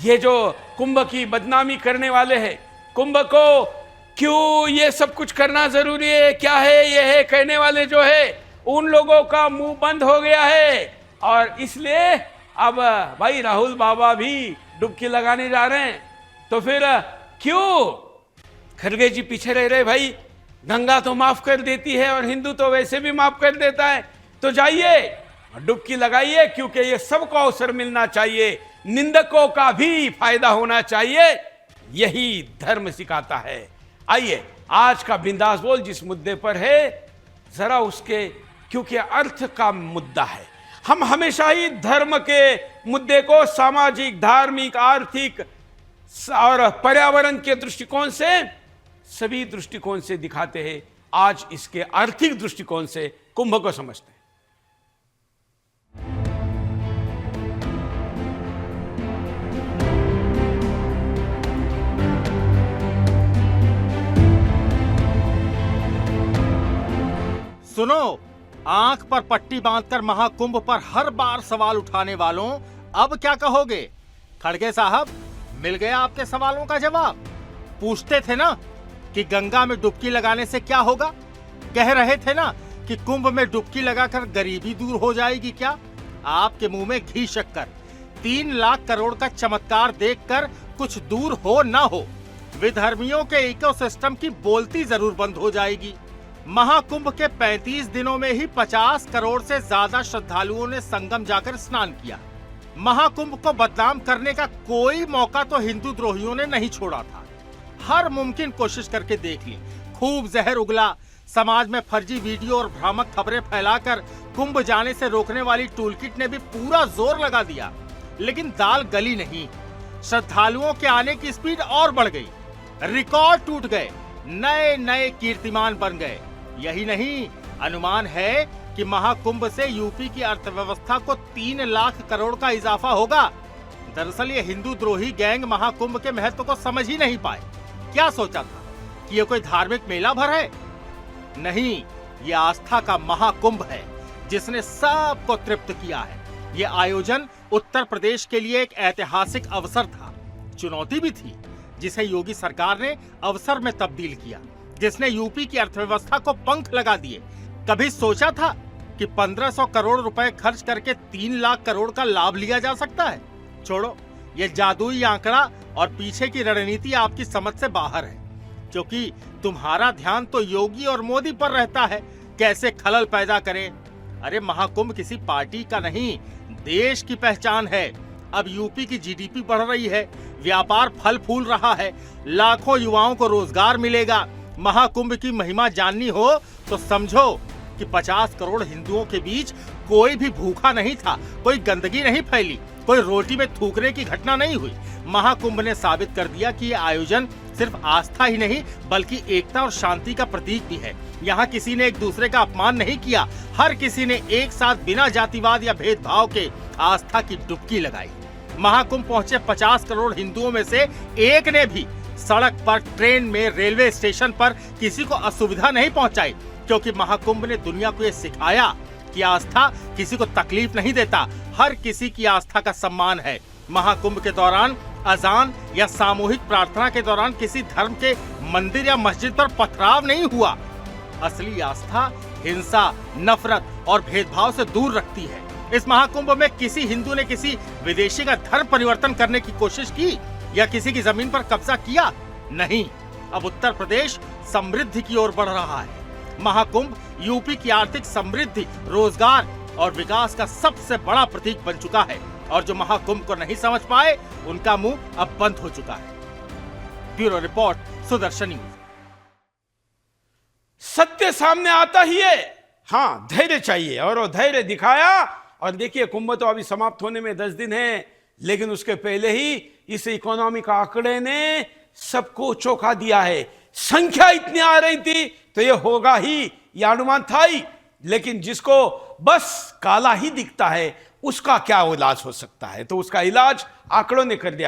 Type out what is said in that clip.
ये जो कुंभ की बदनामी करने वाले हैं, कुंभ को क्यों ये सब कुछ करना जरूरी है, क्या है ये है कहने वाले जो है, उन लोगों का मुंह बंद हो गया है। और इसलिए अब भाई राहुल बाबा भी डुबकी लगाने जा रहे हैं। तो फिर क्यों खड़गे जी पीछे रह रहे? भाई गंगा तो माफ कर देती है और हिंदू तो वैसे भी माफ कर देता है, तो जाइए डुबकी लगाइए, क्योंकि ये सबको अवसर मिलना चाहिए, निंदकों का भी फायदा होना चाहिए, यही धर्म सिखाता है। आइए आज का बिंदास बोल जिस मुद्दे पर है जरा उसके, क्योंकि अर्थ का मुद्दा है। हम हमेशा ही धर्म के मुद्दे को सामाजिक, धार्मिक, आर्थिक और पर्यावरण के दृष्टिकोण से, सभी दृष्टिकोण से दिखाते हैं। आज इसके आर्थिक दृष्टिकोण से कुंभ को समझते हैं। सुनो, आंख पर पट्टी बांधकर महाकुंभ पर हर बार सवाल उठाने वालों, अब क्या कहोगे? खड़गे साहब, मिल गया आपके सवालों का जवाब। पूछते थे ना कि गंगा में डुबकी लगाने से क्या होगा, कह रहे थे ना कि कुंभ में डुबकी लगाकर गरीबी दूर हो जाएगी। क्या आपके मुंह में घी शक्कर? 3 लाख करोड़ का चमत्कार देखकर कुछ दूर हो ना हो, विधर्मियों के इकोसिस्टम की बोलती जरूर बंद हो जाएगी। महाकुंभ के 35 दिनों में ही 50 करोड़ से ज्यादा श्रद्धालुओं ने संगम जाकर स्नान किया। महाकुंभ को बदनाम करने का कोई मौका तो हिंदू द्रोहियों ने नहीं छोड़ा था। हर मुमकिन कोशिश करके देख ली, खूब जहर उगला। समाज में फर्जी वीडियो और भ्रामक खबरें फैलाकर कुंभ जाने से रोकने वाली टूलकिट ने भी पूरा जोर लगा दिया, लेकिन दाल गली नहीं। श्रद्धालुओं के आने की स्पीड और बढ़ गई, रिकॉर्ड टूट गए, नए नए कीर्तिमान बन गए। यही नहीं, अनुमान है कि महाकुंभ से यूपी की अर्थव्यवस्था को 3 लाख करोड़ का इजाफा होगा। दरअसल ये हिंदू द्रोही गैंग महाकुंभ के महत्व को समझ ही नहीं पाए। क्या सोचा था कि ये कोई धार्मिक मेला भर है? नहीं, ये आस्था का महाकुंभ है जिसने सबको तृप्त किया है। ये आयोजन उत्तर प्रदेश के लिए एक ऐतिहासिक अवसर था, चुनौती भी थी, जिसे योगी सरकार ने अवसर में तब्दील किया, जिसने यूपी की अर्थव्यवस्था को पंख लगा दिए। कभी सोचा था कि 1500 करोड़ रुपए खर्च करके 3 लाख करोड़ का लाभ लिया जा सकता है? छोड़ो, ये जादुई आंकड़ा और पीछे की रणनीति आपकी समझ से बाहर है, क्योंकि तुम्हारा ध्यान तो योगी और मोदी पर रहता है, कैसे खलल पैदा करें। अरे महाकुंभ किसी पार्टी का नहीं, देश की पहचान है। अब यूपी की जीडीपी बढ़ रही है, व्यापार फल फूल रहा है, लाखों युवाओं को रोजगार मिलेगा। महाकुंभ की महिमा जाननी हो तो समझो कि 50 करोड़ हिंदुओं के बीच कोई भी भूखा नहीं था, कोई गंदगी नहीं फैली, कोई रोटी में थूकने की घटना नहीं हुई। महाकुंभ ने साबित कर दिया कि ये आयोजन सिर्फ आस्था ही नहीं बल्कि एकता और शांति का प्रतीक भी है। यहाँ किसी ने एक दूसरे का अपमान नहीं किया, हर किसी ने एक साथ बिना जातिवाद या भेदभाव के आस्था की डुबकी लगाई। महाकुंभ पहुंचे 50 करोड़ हिंदुओं में से एक ने भी सड़क पर, ट्रेन में, रेलवे स्टेशन पर किसी को असुविधा नहीं पहुंचाई, क्योंकि महाकुंभ ने दुनिया को ये सिखाया कि आस्था किसी को तकलीफ नहीं देता, हर किसी की आस्था का सम्मान है। महाकुंभ के दौरान अजान या सामूहिक प्रार्थना के दौरान किसी धर्म के मंदिर या मस्जिद पर पथराव नहीं हुआ। असली आस्था हिंसा, नफरत और भेदभाव से दूर रखती है। इस महाकुंभ में किसी हिंदू ने किसी विदेशी का धर्म परिवर्तन करने की कोशिश की या किसी की जमीन पर कब्जा किया? नहीं। अब उत्तर प्रदेश समृद्धि की ओर बढ़ रहा है। महाकुंभ यूपी की आर्थिक समृद्धि, रोजगार और विकास का सबसे बड़ा प्रतीक बन चुका है, और जो महाकुंभ को नहीं समझ पाए उनका मुंह अब बंद हो चुका है। Bureau report, Sudarshan news. सत्य सामने आता ही है, हाँ धैर्य चाहिए, और वो धैर्य दिखाया। और देखिए कुंभ तो अभी समाप्त होने में 10 दिन है, लेकिन उसके पहले ही इस इकोनॉमी का आंकड़े ने सबको चौंका दिया है। संख्या इतनी आ रही थी तो ये होगा ही, यह अनुमान था ही, लेकिन जिसको बस काला ही दिखता है उसका क्या इलाज हो सकता है, तो उसका इलाज आंकड़ों ने कर दिया।